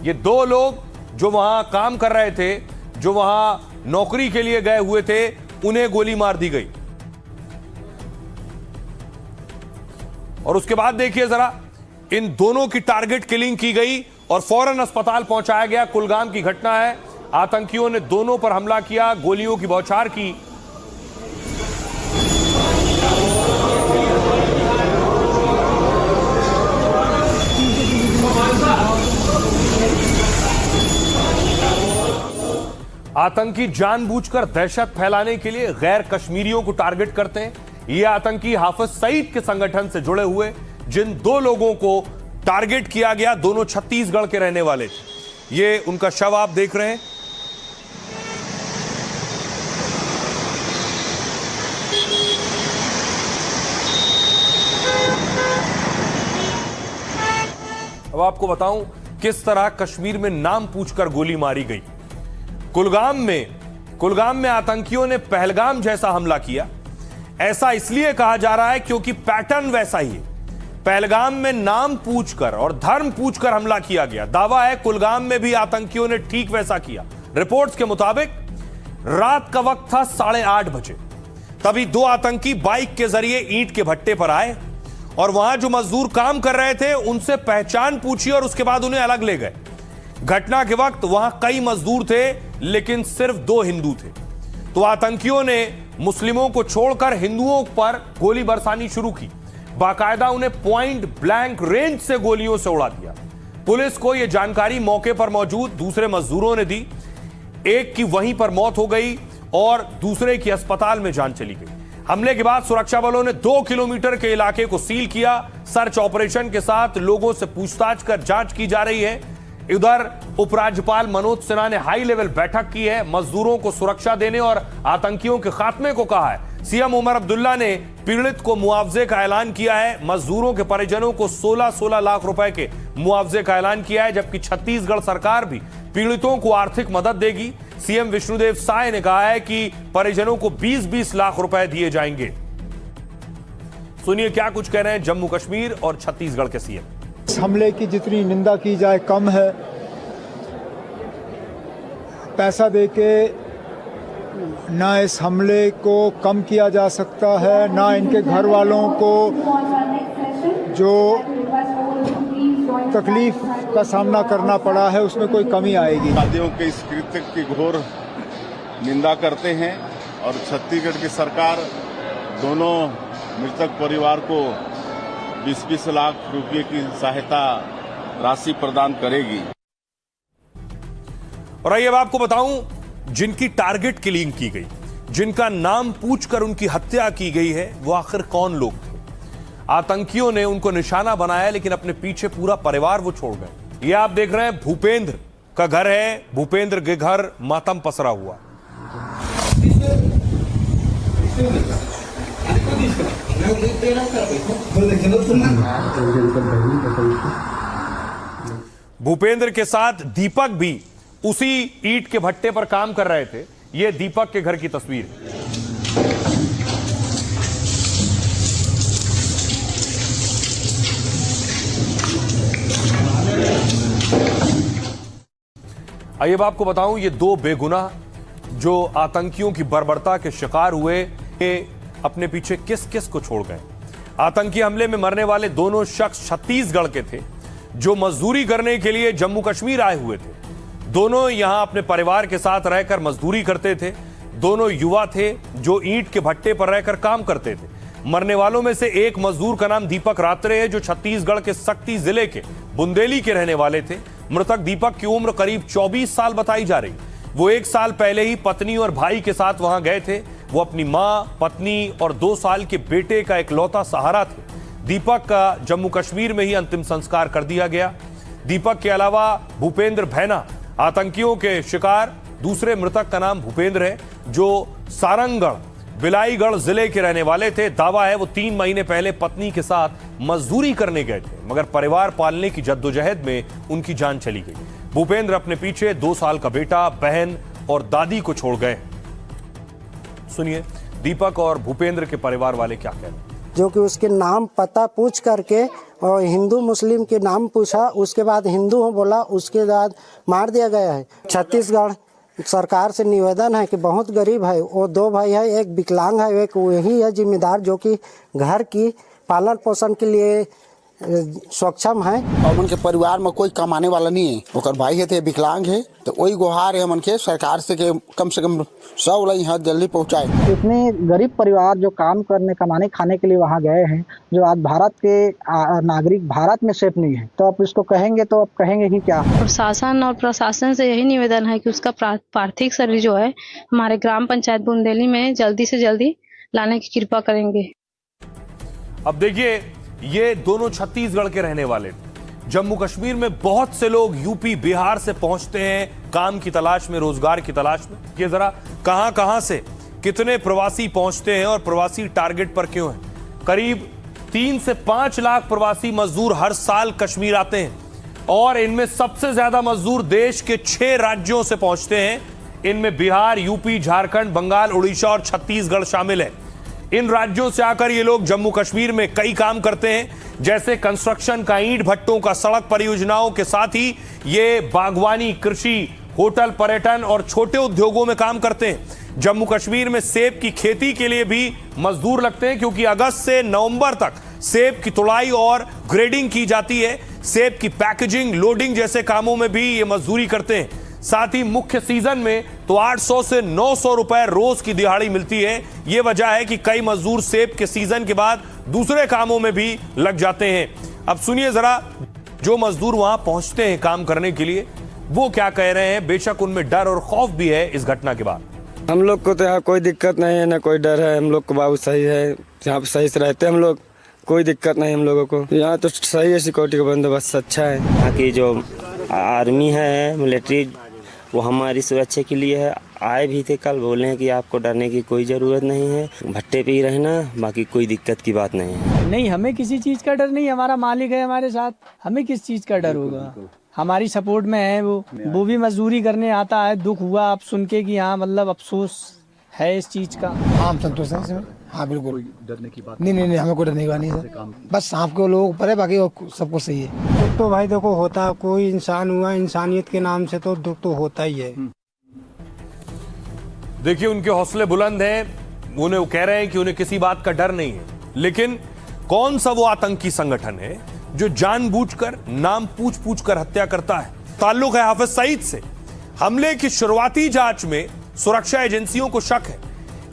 ये दो लोग जो वहां काम कर रहे थे, जो वहां नौकरी के लिए गए हुए थे, उन्हें गोली मार दी गई। और उसके बाद देखिए जरा, इन दोनों की टारगेट किलिंग की गई और फौरन अस्पताल पहुंचाया गया। कुलगाम की घटना है, आतंकियों ने दोनों पर हमला किया, गोलियों की बौछार की। आतंकी जानबूझकर दहशत फैलाने के लिए गैर कश्मीरियों को टारगेट करते हैं। ये आतंकी हाफिज सईद के संगठन से जुड़े हुए जिन दो लोगों को टारगेट किया गया, दोनों छत्तीसगढ़ के रहने वाले थे। ये उनका शव आप देख रहे हैं। अब आपको बताऊं किस तरह कश्मीर में नाम पूछकर गोली मारी गई। कुलगाम में आतंकियों ने पहलगाम जैसा हमला किया। ऐसा इसलिए कहा जा रहा है क्योंकि पैटर्न वैसा ही है। पहलगाम में नाम पूछकर और धर्म पूछकर हमला किया गया। दावा है कुलगाम में भी आतंकियों ने ठीक वैसा किया। रिपोर्ट्स के मुताबिक रात का वक्त था 8:30 बजे, तभी दो आतंकी बाइक के जरिए ईंट के भट्टे पर आए और वहां जो मजदूर काम कर रहे थे उनसे पहचान पूछी और उसके बाद उन्हें अलग ले गए। घटना के वक्त वहां कई मजदूर थे लेकिन सिर्फ 2 हिंदू थे, तो आतंकियों ने मुस्लिमों को छोड़कर हिंदुओं पर गोली बरसानी शुरू की। बाकायदा उन्हें पॉइंट ब्लैंक रेंज से गोलियों से उड़ा दिया। पुलिस को यह जानकारी मौके पर मौजूद दूसरे मजदूरों ने दी। एक की वहीं पर मौत हो गई और दूसरे की अस्पताल में जान चली गई। हमले के बाद सुरक्षा बलों ने 2 किलोमीटर के इलाके को सील किया। सर्च ऑपरेशन के साथ लोगों से पूछताछ कर जांच की जा रही है। इधर उपराज्यपाल मनोज सिन्हा ने हाई लेवल बैठक की है, मजदूरों को सुरक्षा देने और आतंकियों के खात्मे को कहा है। सीएम उमर अब्दुल्ला ने पीड़ित को मुआवजे का ऐलान किया है। मजदूरों के परिजनों को 16-16 लाख रुपए के मुआवजे का ऐलान किया है, जबकि छत्तीसगढ़ सरकार भी पीड़ितों को आर्थिक मदद देगी। सीएम विष्णुदेव साय ने कहा है कि परिजनों को 20-20 लाख रुपए दिए जाएंगे। सुनिए क्या कुछ कह रहे हैं जम्मू कश्मीर और छत्तीसगढ़ के सीएम। इस हमले की जितनी निंदा की जाए कम है। पैसा देके ना इस हमले को कम किया जा सकता है, ना इनके घर वालों को जो तकलीफ का सामना करना पड़ा है उसमें कोई कमी आएगी। अपराधियों के इस कृत्य की घोर निंदा करते हैं और छत्तीसगढ़ की सरकार दोनों मृतक परिवार को 20-20 लाख रुपए की सहायता राशि प्रदान करेगी। और आइए अब आपको बताऊं, जिनकी टारगेट किलिंग की गई, जिनका नाम पूछकर उनकी हत्या की गई है, वो आखिर कौन लोग थे। आतंकियों ने उनको निशाना बनाया लेकिन अपने पीछे पूरा परिवार वो छोड़ गए। ये आप देख रहे हैं भूपेंद्र का घर है। भूपेंद्र के घर मातम पसरा हुआ। भूपेंद्र के साथ दीपक भी उसी ईंट के भट्टे पर काम कर रहे थे। यह दीपक के घर की तस्वीर है। आइए अब आपको बताऊं, ये 2 बेगुनाह जो आतंकियों की बर्बरता के शिकार हुए, अपने पीछे किस किस को छोड़ गए। आतंकी हमले में मरने वाले दोनों शख्स छत्तीसगढ़ के थे जो मजदूरी करने के लिए जम्मू कश्मीर आए हुए थे। दोनों यहां अपने परिवार के साथ रहकर मजदूरी करते थे। दोनों युवा थे जो ईंट के भट्टे पर रहकर काम करते थे। मरने वालों में से एक मजदूर का नाम दीपक रात्रे है जो छत्तीसगढ़ के सक्ती जिले के बुंदेली के रहने वाले थे। मृतक दीपक की उम्र करीब 24 साल बताई जा रही। वो 1 साल पहले ही पत्नी और भाई के साथ वहां गए थे। वो अपनी मां, पत्नी और 2 साल के बेटे का इकलौता सहारा थे। दीपक का जम्मू कश्मीर में ही अंतिम संस्कार कर दिया गया। दीपक के अलावा भूपेंद्र भैना आतंकियों के शिकार दूसरे मृतक का नाम भूपेंद्र है जो सारंगगढ़ बिलाईगढ़ जिले के रहने वाले थे। दावा है वो 3 महीने पहले पत्नी के साथ मजदूरी करने गए थे, मगर परिवार पालने की जद्दोजहद में उनकी जान चली गई। भूपेंद्र अपने पीछे 2 साल का बेटा, बहन और दादी को छोड़ गए। सुनिए दीपक और भूपेंद्र के परिवार वाले क्या कह रहे हैं। जो कि उसके नाम पता पूछ करके और हिंदू मुस्लिम के नाम पूछा, उसके बाद हिंदू हूँ बोला, उसके बाद मार दिया गया है। छत्तीसगढ़ सरकार से निवेदन है कि बहुत गरीब है, वो 2 भाई है, एक विकलांग है, एक वही है जिम्मेदार जो कि घर की पालन पोषण के लिए सक्षम है। और उनके परिवार में कोई कमाने वाला नहीं है, ओकर भाई है थे विकलांग है, तो वही गुहार है मन के सरकार से कम 100 लाई यहाँ जल्दी पहुँचाए। इतने गरीब परिवार जो काम करने कमाने खाने के लिए वहाँ गए हैं, जो आज भारत के नागरिक भारत में सेफ नहीं है, तो आप इसको कहेंगे तो आप कहेंगे कि क्या? प्रशासन और प्रशासन से यही निवेदन है कि उसका पार्थिव शरीर जो है हमारे ग्राम पंचायत बुंदेली में जल्दी से जल्दी लाने की कृपा करेंगे। अब देखिए, ये दोनों छत्तीसगढ़ के रहने वाले। जम्मू कश्मीर में बहुत से लोग यूपी बिहार से पहुंचते हैं काम की तलाश में, रोजगार की तलाश में। ये जरा कहां से कितने प्रवासी पहुंचते हैं और प्रवासी टारगेट पर क्यों हैं। करीब 3 से 5 लाख प्रवासी मजदूर हर साल कश्मीर आते हैं और इनमें सबसे ज्यादा मजदूर देश के 6 राज्यों से पहुंचते हैं। इनमें बिहार, यूपी, झारखंड, बंगाल, उड़ीसा और छत्तीसगढ़ शामिल है। इन राज्यों से आकर ये लोग जम्मू कश्मीर में कई काम करते हैं, जैसे कंस्ट्रक्शन का, ईंट भट्टों का, सड़क परियोजनाओं के साथ ही ये बागवानी, कृषि, होटल, पर्यटन और छोटे उद्योगों में काम करते हैं। जम्मू कश्मीर में सेब की खेती के लिए भी मजदूर लगते हैं, क्योंकि अगस्त से नवंबर तक सेब की तुड़ाई और ग्रेडिंग की जाती है। सेब की पैकेजिंग, लोडिंग जैसे कामों में भी ये मजदूरी करते हैं। साथ ही मुख्य सीजन में तो 800 से 900 रुपए रोज की दिहाड़ी मिलती है। यह वजह है कि कई मजदूर सेब के सीजन के बाद दूसरे कामों में भी लग जाते हैं। अब सुनिए जरा, जो मजदूर वहां पहुंचते हैं काम करने के लिए, वो क्या कह रहे हैं। बेशक उनमें डर और खौफ भी है इस घटना के बाद। हम लोग को तो यहाँ कोई दिक्कत नहीं है, ना कोई डर है। हम लोग को बाबू सही है, यहाँ पे सही से रहते हैं हम लोग, कोई दिक्कत नहीं हम लोगों को। यहाँ तो सही है, सिक्योरिटी का बंदोबस्त अच्छा है। यहाँ की जो आर्मी है, मिलिट्री, वो हमारी सुरक्षा के लिए है। आए भी थे कल, बोले हैं कि आपको डरने की कोई ज़रूरत नहीं है, भट्टे पे ही रहना, बाकी कोई दिक्कत की बात नहीं है। नहीं, हमें किसी चीज़ का डर नहीं, हमारा मालिक है हमारे साथ, हमें किस चीज़ का डर होगा। हमारी सपोर्ट में है वो भी मजदूरी करने आता है। दुख हुआ आप सुन के कि हाँ, मतलब अफसोस है इस चीज़ का। हाँ, संतोष है इसमें। हाँ बिल्कुल, डरने की बात नहीं, हमें कोई डरने की बात नहीं सर। बस आपके लोगों ऊपर है, बाकी सब कुछ सही है। दुख तो भाई देखो होता, कोई इंसान हुआ, इंसानियत के नाम से तो दुख तो होता ही है। देखिए, उनके हौसले बुलंद हैं। उन्हें वो कह रहे हैं कि उन्हें किसी बात का डर नहीं है, लेकिन कौन सा वो आतंकी संगठन है जो जानबूझकर, नाम पूछ कर हत्या करता है। ताल्लुक है हाफिज सईद से। हमले की शुरुआती जांच में सुरक्षा एजेंसियों को शक है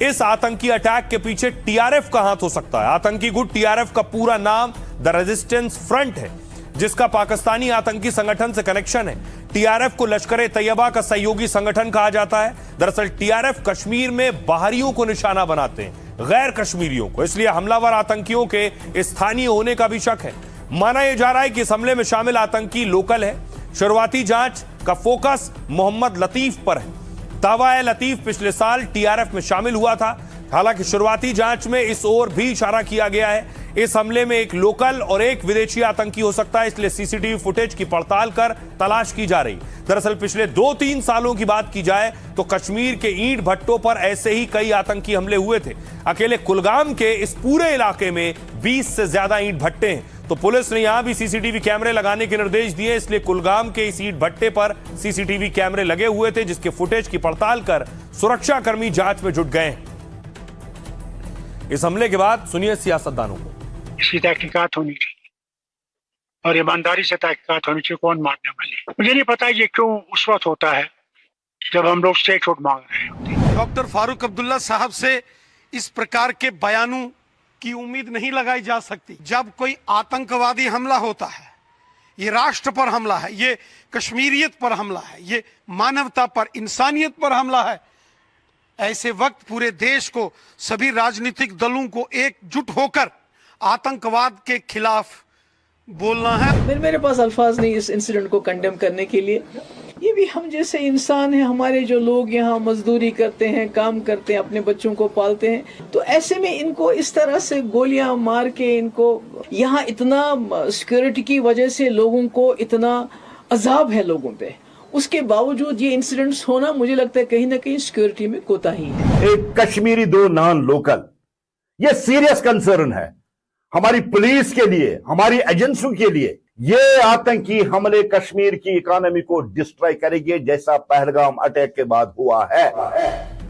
इस आतंकी अटैक के पीछे टीआरएफ का हाथ हो सकता है। आतंकी गुट टीआरएफ का पूरा नाम द रेजिस्टेंस फ्रंट है, जिसका पाकिस्तानी आतंकी संगठन से कनेक्शन है। टीआरएफ को लश्कर तैयबा का सहयोगी संगठन कहा जाता है। दरअसल टीआरएफ कश्मीर में बाहरियों को निशाना बनाते हैं, गैर कश्मीरियों को, इसलिए हमलावर आतंकियों के स्थानीय होने का भी शक है। माना यह जा रहा है कि इस हमले में शामिल आतंकी लोकल है। शुरुआती जांच का फोकस मोहम्मद लतीफ पर है। दावा है लतीफ पिछले साल टीआरएफ में शामिल हुआ था। हालांकि शुरुआती जांच में इस ओर भी इशारा किया गया है। इस हमले में एक लोकल और एक विदेशी आतंकी हो सकता है, इसलिए सीसीटीवी फुटेज की पड़ताल कर तलाश की जा रही। दरअसल पिछले 2-3 सालों की बात की जाए तो कश्मीर के ईंट भट्टों पर ऐसे ही कई आतंकी हमले हुए थे। अकेले कुलगाम के इस पूरे इलाके में 20 से ज्यादा ईंट भट्टे हैं। तो पुलिस ने यहां भी सीसीटीवी कैमरे लगाने के निर्देश दिए, इसलिए कुलगाम के इस ईंट भट्टे पर सीसीटीवी कैमरे लगे हुए थे, जिसके फुटेज की पड़ताल कर सुरक्षाकर्मी जांच में जुट गए हैं। इस हमले के बाद सुनिए सियासतदानों को। इसकी तहकीकात होनी चाहिए और ईमानदारी से तहकीकात होनी चाहिए, कौन मारने वाले। मुझे नहीं पता ये क्यों उस वक्त होता है जब हम लोग स्टेट हुड मांग रहे होते हैं। डॉक्टर फारूक अब्दुल्ला साहब से इस प्रकार के बयानों की उम्मीद नहीं लगाई जा सकती। जब कोई आतंकवादी हमला होता है, ये राष्ट्र पर हमला है, ये कश्मीरियत पर हमला है, ये मानवता पर, इंसानियत पर हमला है, ऐसे वक्त पूरे देश को, सभी राजनीतिक दलों को एकजुट होकर आतंकवाद के खिलाफ बोलना है। मेरे पास अल्फाज नहीं इस इंसिडेंट को कंडेम करने के लिए। ये भी हम जैसे इंसान हैं, हमारे जो लोग यहाँ मजदूरी करते हैं, काम करते हैं, अपने बच्चों को पालते हैं, तो ऐसे में इनको इस तरह से गोलियां मार के, इनको यहाँ इतना सिक्योरिटी की वजह से लोगों को इतना अजाब है लोगों पे, उसके बावजूद ये इंसिडेंट्स होना, मुझे लगता है कहीं ना कहीं सिक्योरिटी में कोताही है। एक कश्मीरी 2 नॉन लोकल, ये सीरियस कंसर्न है। हमारी पुलिस के लिए, हमारी एजेंसियों के लिए ये आतंकी हमले कश्मीर की इकोनॉमी को डिस्ट्रॉय करेंगे, जैसा पहलगाम अटैक के बाद हुआ है।